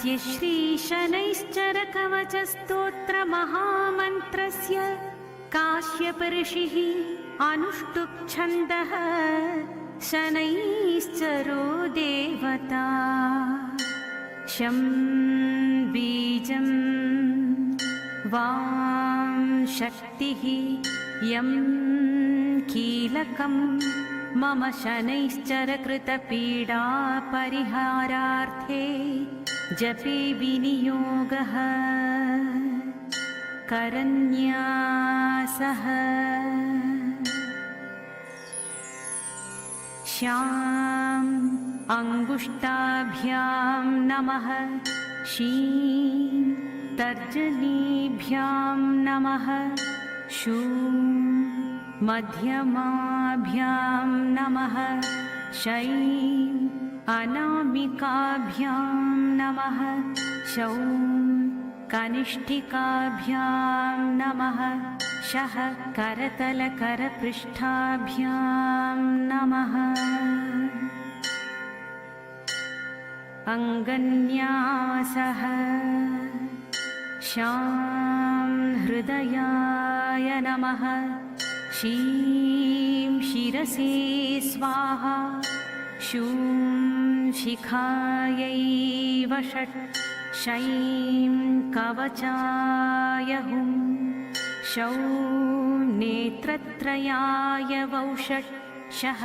अस्य श्रीशनैश्चरकवचस्तोत्रमहामन्त्रस्य काश्यपऋषिः अनुष्टुप्-छन्दः शनैश्चरो देवता। शं बीजं वां शक्तिः यं कीलकं मम शनैश्चरकृतपीडापरिहारार्थे जपे विनियोगः। करन्यासः श्याम् अङ्गुष्ठाभ्यां नमः। शीं तर्जनीभ्यां नमः। शूं मध्यमाभ्यां नमः। शैं अनामिकाभ्यां नमः। शौं कनिष्ठिकाभ्यां नमः। शः करतलकरपृष्ठाभ्यां नमः। अङ्गन्यासः श्यां हृदयाय नमः। शीं शिरसे स्वाहा। शूं शिखायै वषट्। शैं कवचाय हुं। शौं नेत्रत्रयाय वौषट्। शः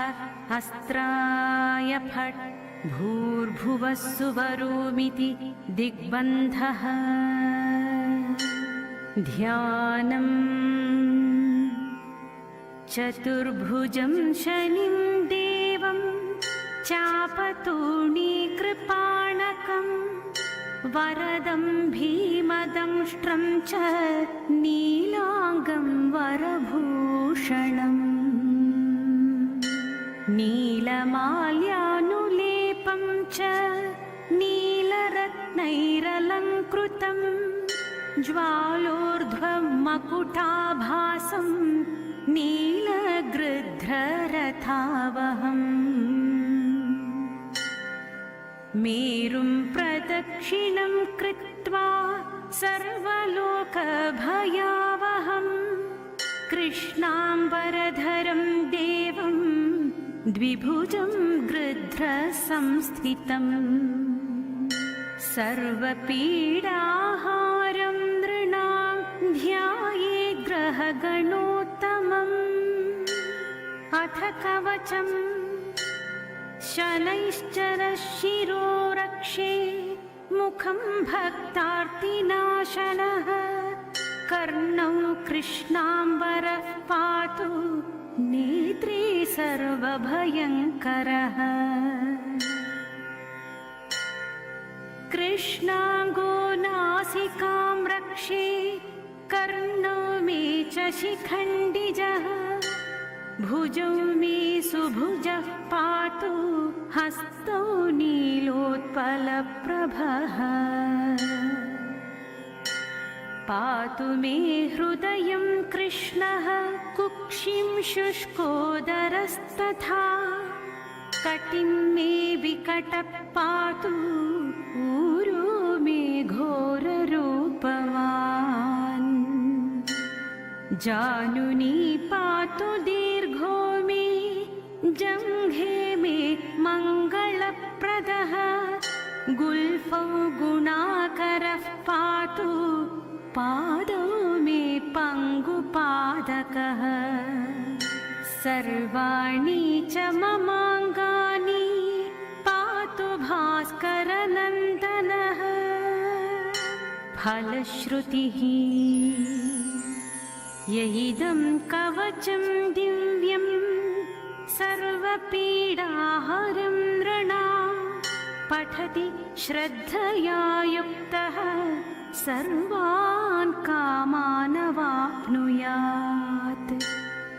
अस्त्राय फट्। भूर्भुवः सुवरोमिति दिग्बन्धः। ध्यानम् चतुर्भुजं शनिं देवं चापतूणीकृपाणकं वरदं भीमदंष्ट्रं च नीलाङ्गं वरभूषणम्। नीलमाल्यानुलेपं च नीलरत्नैरलङ्कृतं ज्वालोर्ध्वं मकुटाभासं नीलगृध्ररथावहम्। मेरुं प्रदक्षिणं कृत्वा सर्वलोकभयावहं कृष्णाम्बरधरं देवं द्विभुजं गृध्रसंस्थितम्। सर्वपीडाहारं नृणां ध्यायेद्ग्रहगणोत्तमम्। अथ कवचम् शनैश्चरः शिरो रक्षे मुखं भक्तार्तिनाशनः। कर्णौ कृष्णाम्बरः पातु नेत्रे सर्वभयङ्करः। कृष्णाङ्गो नासिकां रक्षे कर्णौ मे च शिखण्डिजः। भुजौ मे सुभुजः पातु हस्तौ नीलोत्पलप्रभः। पातु मे हृदयं कृष्णः कुक्षिं शुष्कोदरस्तथा। कटिं मे विकटः पातु ऊरो मे घोररूपवान्। जानुनी पातु दीर्घो मे जङ्घे मे मङ्गलप्रदः। गुल्फौ गुणाकरः पातु पादौ मे पङ्गुपादकः। सर्वाणि च ममाङ्गानि पातु भास्करनन्दनः। फलश्रुतिः यइदं कवचं दिव्यं सर्वपीडाहरं नृणां पठति श्रद्धया युक्तः सर्वान् कामानवाप्नुयात्।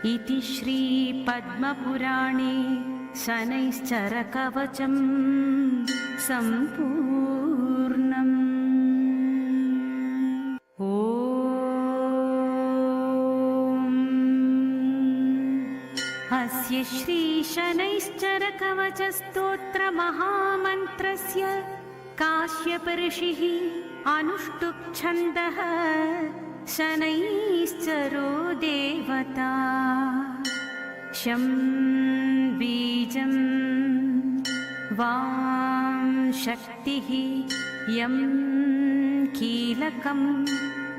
इति श्रीपद्मपुराणे शनैश्चरकवचं सम्पूर्णम्। अस्य श्रीशनैश्चरकवचस्तोत्रमहामन्त्रस्य काश्यपऋषिः अनुष्टुप्छन्दः शनैश्चरो देवता शं बीजं वां शक्तिः यं कीलकं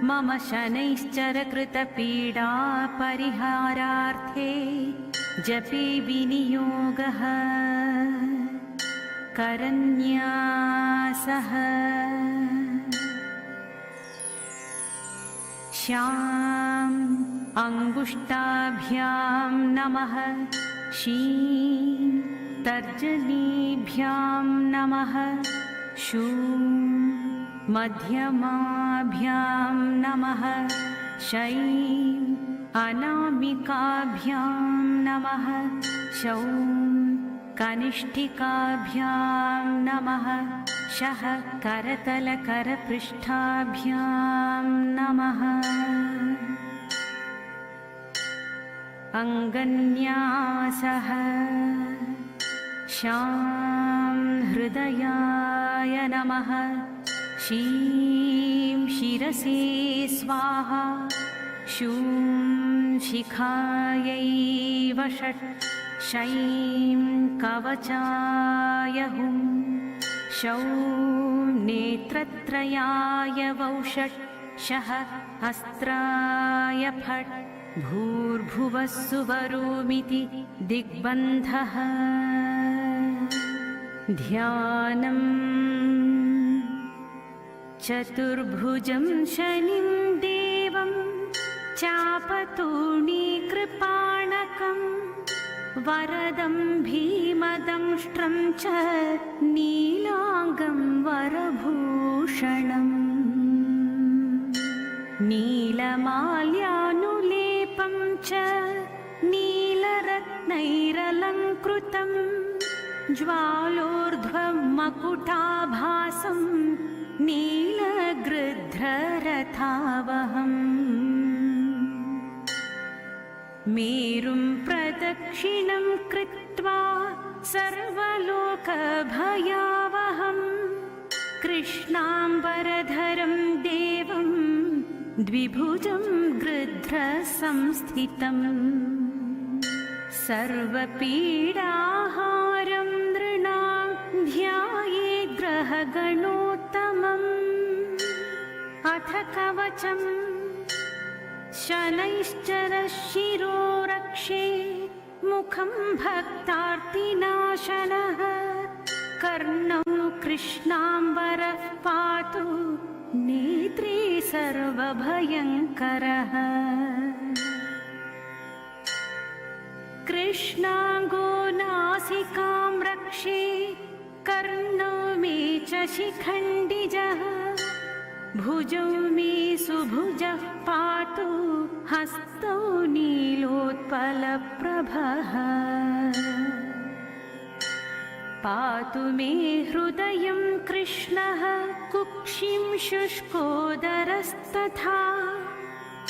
मम शनैश्चरकृतपीडा परिहारार्थे जपे विनियोगः करन्यासः श्याम् अङ्गुष्ठाभ्यां नमः शीं तर्जनीभ्यां नमः शूं मध्यमाभ्यां नमः शैं अनामिकाभ्यां नमः शौं कनिष्ठिकाभ्यां नमः शः करतलकरपृष्ठाभ्यां नमः अङ्गन्यासः श्यां हृदयाय नमः शीं शिरसे स्वाहा शूं शिखायै वषट् शैं कवचाय हुं शौं नेत्रत्रयाय वौषट् शः अस्त्राय फट् भूर्भुवः सुवरोमिति दिग्बन्धः ध्यानम् चतुर्भुजं शनिं देवं चापतूणीकृपाणकं वरदं भीमदंष्ट्रं च नीलाङ्गं वरभूषणम् नीलमाल्यानुलेपं च नीलरत्नैरलङ्कृतं ज्वालोर्ध्वं मकुटाभासं नीलगृध्ररथावहम् मेरुं प्रदक्षिणं कृत्वा सर्वलोकभयावहं कृष्णाम्बरधरं देवं द्विभुजं गृध्रसंस्थितम् सर्वपीडाहारं नृणां ध्यायेत् ग्रहगणोत्तमम् अथ कवचम् शनैश्चरः शिरो रक्षे मुखं भक्तार्तिनाशनः कर्णौ कृष्णाम्बरः पातु नेत्रे सर्वभयङ्करः कृष्णाङ्गो नासिकां रक्षे कर्णौ मे च शिखण्डिजः भुजौ मे सुभुजः पातु हस्तौ नीलोत्पलप्रभः पातु मे हृदयं कृष्णः कुक्षिं शुष्कोदरस्तथा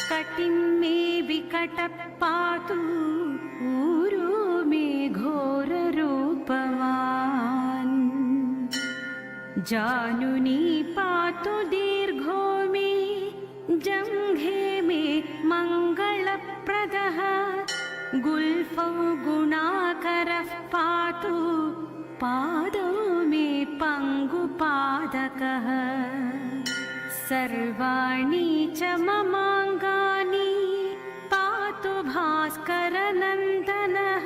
कटिं मे विकटः पातु ऊरो मे घोररूपवान् जानुनी पातु दीर्घो मे जङ्घे मे मङ्गलप्रदः गुल्फौ गुणाकरः पातु पादौ मे पङ्गुपादकः सर्वाणि च ममाङ्गानि पातु भास्करनन्दनः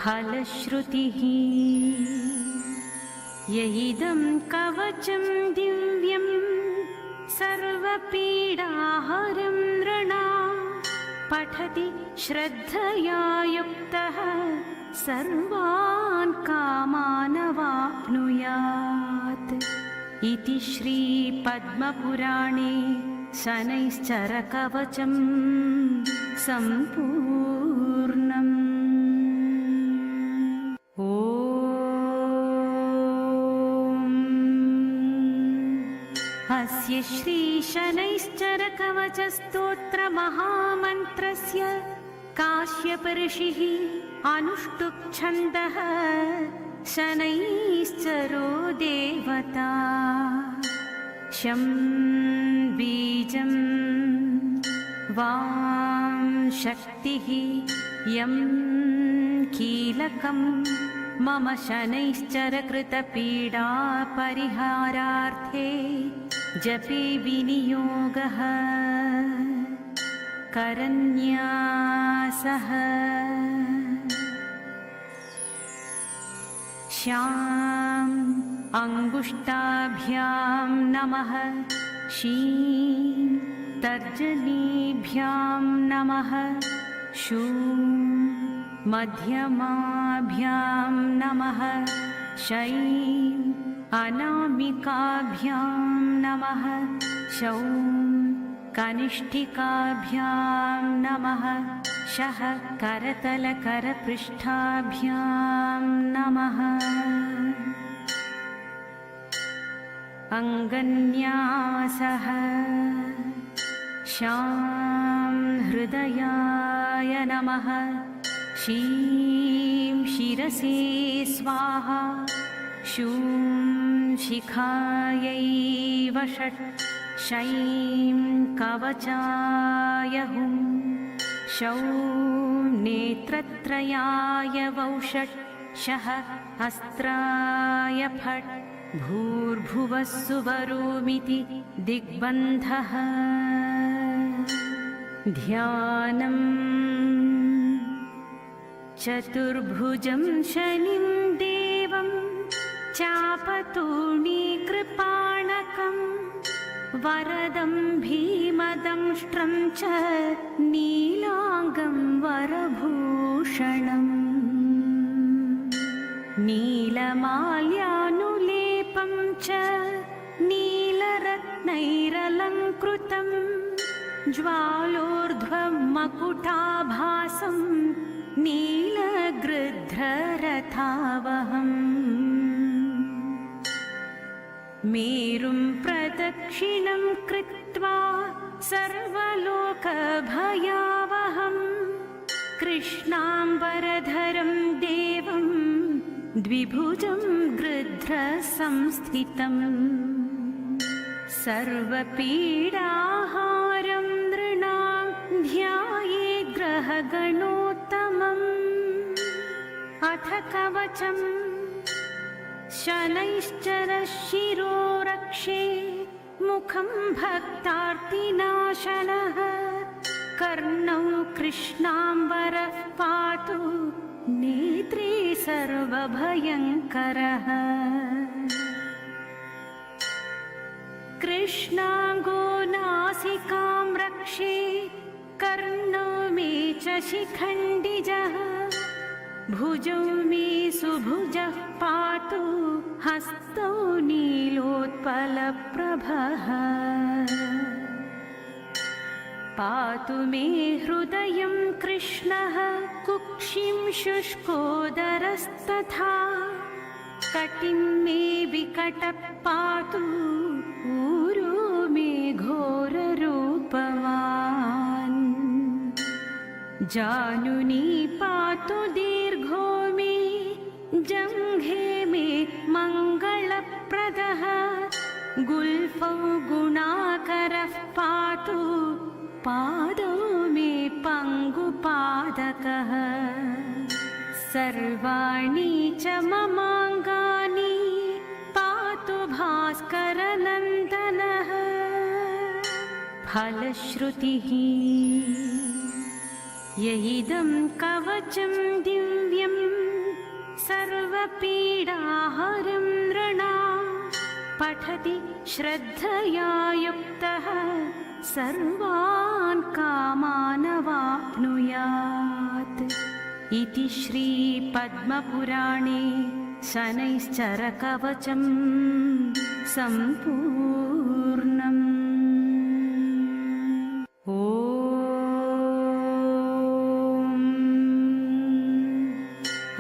फलश्रुतिः यइदं कवचं दिव्यं सर्वपीडाहरं नृणां पठति श्रद्धया युक्तः सर्वान् कामानवाप्नुयात् इति श्रीपद्मपुराणे शनैश्चरकवचं सम्पूर्णम्। अस्य श्रीशनैश्चरकवचस्तोत्रमहामन्त्रस्य काश्यपऋषिः अनुष्टुप् छन्दः शनैश्चरो देवता शं बीजं वां शक्तिः यं कीलकं मम शनैश्चरकृतपीडापरिहारार्थे जपे विनियोगः करन्यासः श्याम् अङ्गुष्ठाभ्यां नमः शीं तर्जनीभ्यां नमः शूं मध्यमाभ्यां नमः शैं अनामिकाभ्यां नमः शौं कनिष्ठिकाभ्यां नमः शः करतलकरपृष्ठाभ्यां नमः अङ्गन्यासः श्यां हृदयाय नमः शीं शिरसे स्वाहा शूं शिखायै वषट् शैं कवचाय हुं शौं नेत्रत्रयाय वौषट् शः अस्त्राय फट् भूर्भुवः सुवरोमिति दिग्बन्धः ध्यानम् चतुर्भुजं शनिं देवं चापतूणीकृपाणकं वरदं भीमदंष्ट्रं च नीलाङ्गं वरभूषणम् नीलमाल्यानुलेपं च नीलरत्नैरलङ्कृतं ज्वालोर्ध्वं मकुटाभासं नीलगृध्ररथावहम् मेरुं प्रदक्षिणं कृत्वा सर्वलोकभयावहं कृष्णाम्बरधरं देवं द्विभुजं गृध्रसंस्थितम् सर्वपीडाहारं नृणां ध्यायेद्ग्रहगणोत्तमम् अथ कवचम् शनैश्चरः शिरो रक्षे मुखं भक्तार्तिनाशनः कर्णौ कृष्णाम्बरः पातु नेत्रे सर्वभयङ्करः कृष्णाङ्गो नासिकां रक्षे कर्णो मे च शिखण्डिजः भुजौ मे सुभुजः पातु हस्तौ नीलोत्पलप्रभः पातु मे हृदयं कृष्णः कुक्षिं शुष्कोदरस्तथा कटिं मे विकटः पातु ऊरो मे घोररूपवान् जानुनी पातु दीर्घो मे जङ्घे मे मङ्गलप्रदः गुल्फौ गुणाकरः पातु पादौ मे पङ्गुपादकः सर्वाणि च ममाङ्गानि पातु भास्करनन्दनः फलश्रुतिः यइदं कवचं दिव्यं सर्वपीडाहरं नृणां पठति श्रद्धया युक्तः सर्वान् कामानवाप्नुयात् इति श्रीपद्मपुराणे शनैश्चरकवचं सम्पूर्णम्।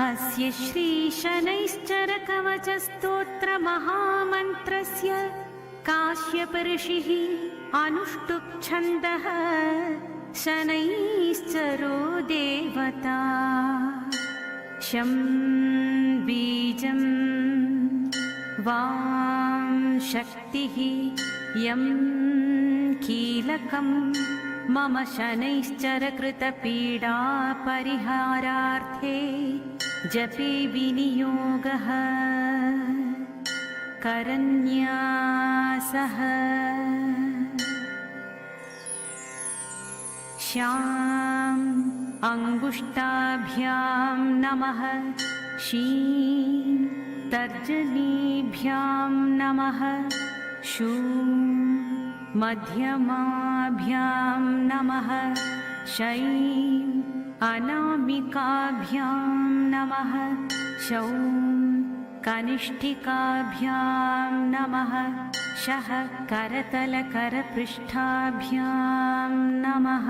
अस्य श्रीशनैश्चरकवचस्तोत्रमहामन्त्रस्य काश्यपऋषिः अनुष्टुप् छन्दः शनैश्चरो देवता शं बीजं वां शक्तिः यं कीलकं मम शनैश्चरकृतपीडापरिहारार्थे जपे विनियोगः करन्यासः श्याम् अङ्गुष्ठाभ्यां नमः शीं तर्जनीभ्यां नमः शूं मध्यमाभ्यां नमः शैं अनामिकाभ्यां नमः शौं कनिष्ठिकाभ्यां नमः शः करतलकरपृष्ठाभ्यां नमः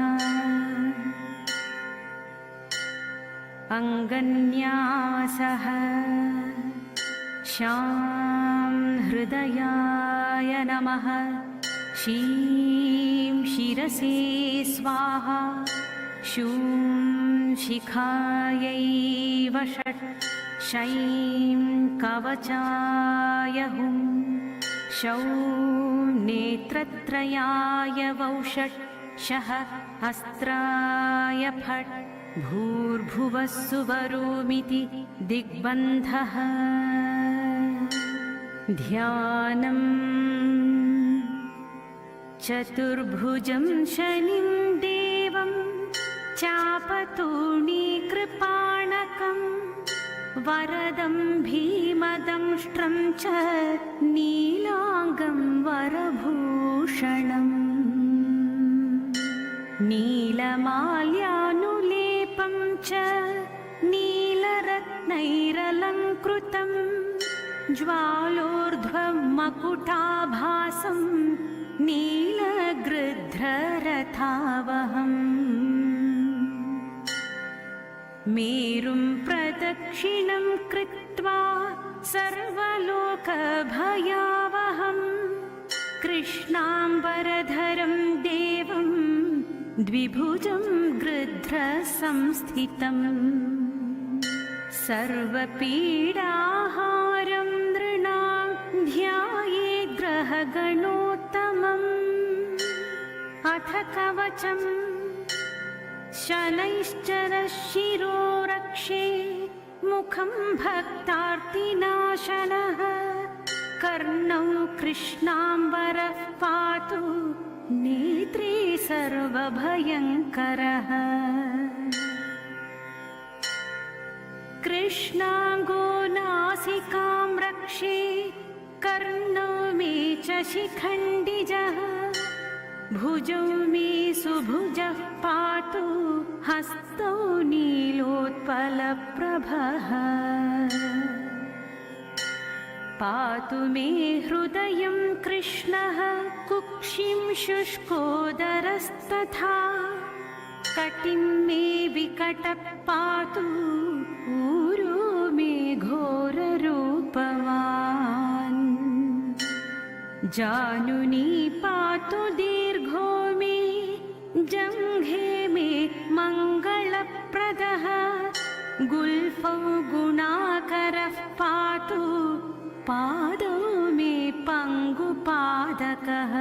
अङ्गन्यासः श्यां हृदयाय नमः शीं शिरसे स्वाहा शूं शिखायै वषट् शैं कवचाय हुं शौं नेत्रत्रयाय वौषट् शः अस्त्राय फट् भूर्भुवः सुवरोमिति दिग्बन्धः ध्यानम् चतुर्भुजं शनिं देवं चापतूणीकृपाणकं वरदं भीमदंष्ट्रं च नीलाङ्गं वरभूषणम् नीलमाल्यानुलेपं च नीलरत्नैरलङ्कृतं ज्वालोर्ध्वमकुटाभासं नीलगृध्ररथावहम् मेरुं प्रदक्षिणं कृत्वा सर्वलोकभयावहं कृष्णाम्बरधरं देवं द्विभुजं गृध्रसंस्थितम् सर्वपीडाहारं नृणां ध्यायेद्ग्रहगणोत्तमम् अथ कवचम् शनैश्चरशिरो रक्षे मुखं भक्तार्तिनाशनः कर्णौ कृष्णाम्बरः पातु नेत्रे सर्वभयङ्करः कृष्णाङ्गो नासिकां रक्षे कर्णौ मे च शिखण्डिजः भुजौ मे सुभुजः पातु हस्तौ नीलोत्पलप्रभः पातु मे हृदयं कृष्णः कुक्षिं शुष्कोदरस्तथा कटिं मे विकटः पातु ऊरो मे घोररूपवान् जानुनी पातु दीर्घो मे जङ्घे मे मङ्गलप्रदः गुल्फौ गुणाकरः पातु पादौ मे पङ्गुपादकः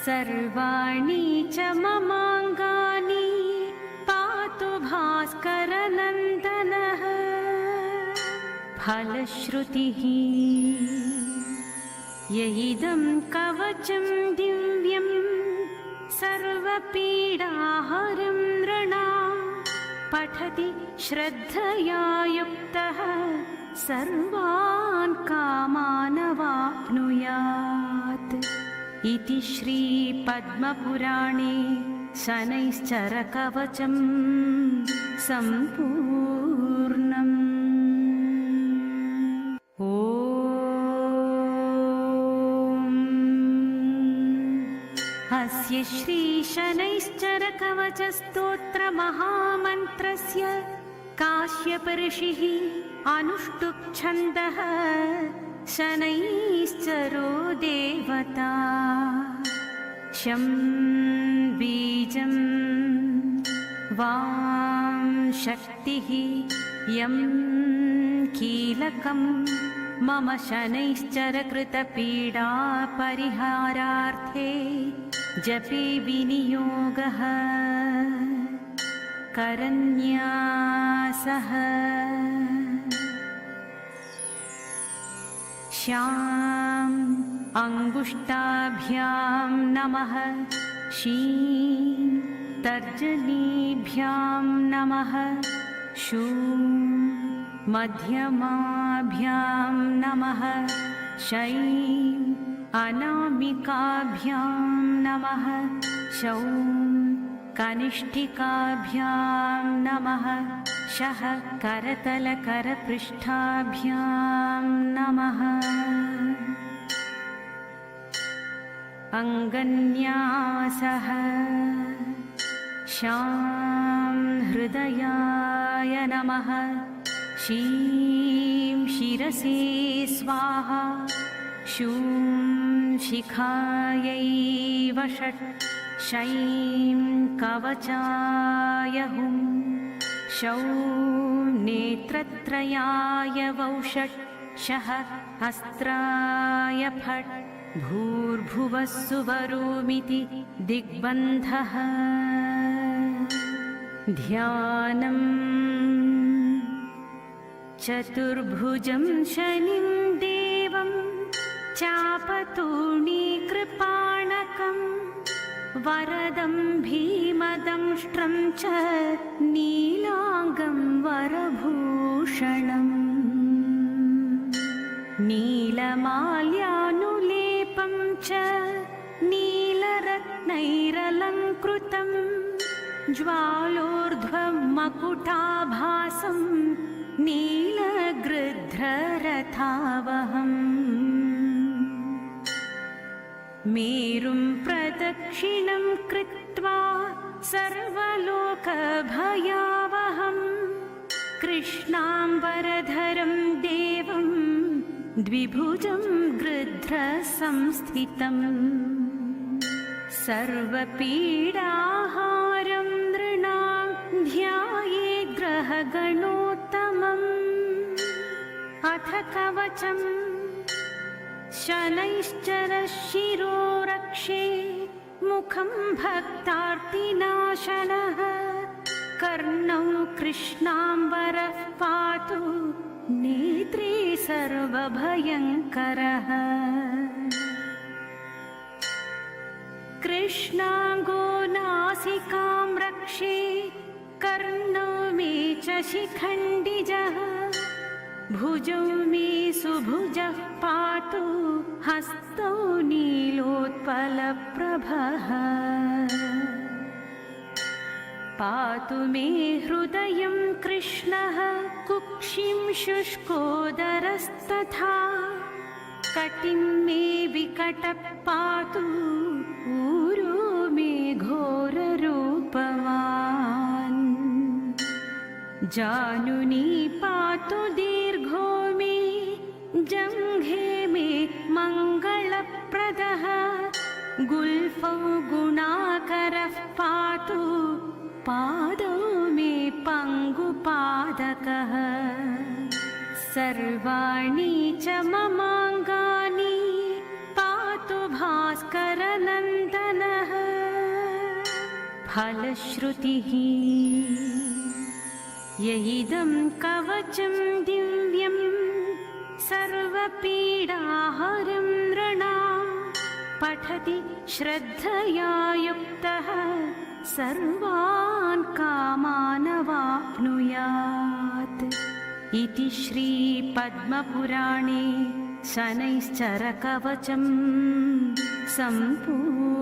सर्वाणि च ममाङ्गानि पातु भास्करनन्दनः फलश्रुतिः यइदं कवचं दिव्यं सर्वपीडाहरं नृणां पठति श्रद्धया युक्तः सर्वान् कामानवाप्नुयात् इति श्रीपद्मपुराणे शनैश्चरकवचं सम्पूर्णम्। अस्य श्रीशनैश्चरकवचस्तोत्रमहामन्त्रस्य काश्यपऋषिः अनुष्टुप् छन्दः शनैश्चरो देवता शं बीजं वां शक्तिः यं कीलकं मम शनैश्चरकृतपीडापरिहारार्थे जपे विनियोगः करन्यासः श्याम् अङ्गुष्ठाभ्यां नमः शीं तर्जनीभ्यां नमः शूं मध्यमाभ्यां नमः शैं अनामिकाभ्यां नमः शौं कनिष्ठिकाभ्यां नमः शः करतलकरपृष्ठाभ्यां नमः अङ्गन्यासः श्यां हृदयाय नमः शीं शिरसे स्वाहा शूं शिखायै वषट् शैं कवचाय हुं शौं नेत्रत्रयाय वौषट् शः अस्त्राय फट् भूर्भुवः सुवरोमिति दिग्बन्धः ध्यानम् चतुर्भुजं शनिं देवं चापतूणीकृपाणकं वरदं भीमदंष्ट्रं च नीलाङ्गं वरभूषणम् नीलमाल्यानुलेपं च नीलरत्नैरलङ्कृतं ज्वालोर्ध्वं मकुटाभासं नीलगृध्ररथावहम् मेरुं प्रदक्षिणं कृत्वा सर्वलोकभयावहं कृष्णाम्बरधरं देवं द्विभुजं गृध्रसंस्थितम् सर्वपीडाहारं नृणां ध्यायेत् ग्रहगणोत्तमम् अथ कवचम् शनैश्चरशिरो रक्षे मुखं भक्तार्तिनाशनः कर्णौ कृष्णाम्बरः पातु नेत्रे सर्वभयङ्करः कृष्णाङ्गो नासिकां रक्षे कर्णौ मे च शिखण्डिजः भुजौ मे सुभुजः पातु हस्तौ नीलोत्पलप्रभः पातु मे हृदयं कृष्णः कुक्षिं शुष्कोदरस्तथा कटिं मे विकटः पातु ऊरो मे घोररूपवान् जानुनी पातु दीर्घो मे जङ्घे मे मङ्गलप्रदः गुल्फौ गुणाकरः पातु पादौ मे पङ्गुपादकः सर्वाणि च ममाङ्गानि पातु भास्करनन्दनः फलश्रुतिः यइदं कवचं दिव्यं सर्वपीडाहरं नृणां पठति श्रद्धया युक्तः सर्वान् कामानवाप्नुयात् इति श्रीपद्मपुराणे शनैश्चरकवचं सम्पूर्णम्।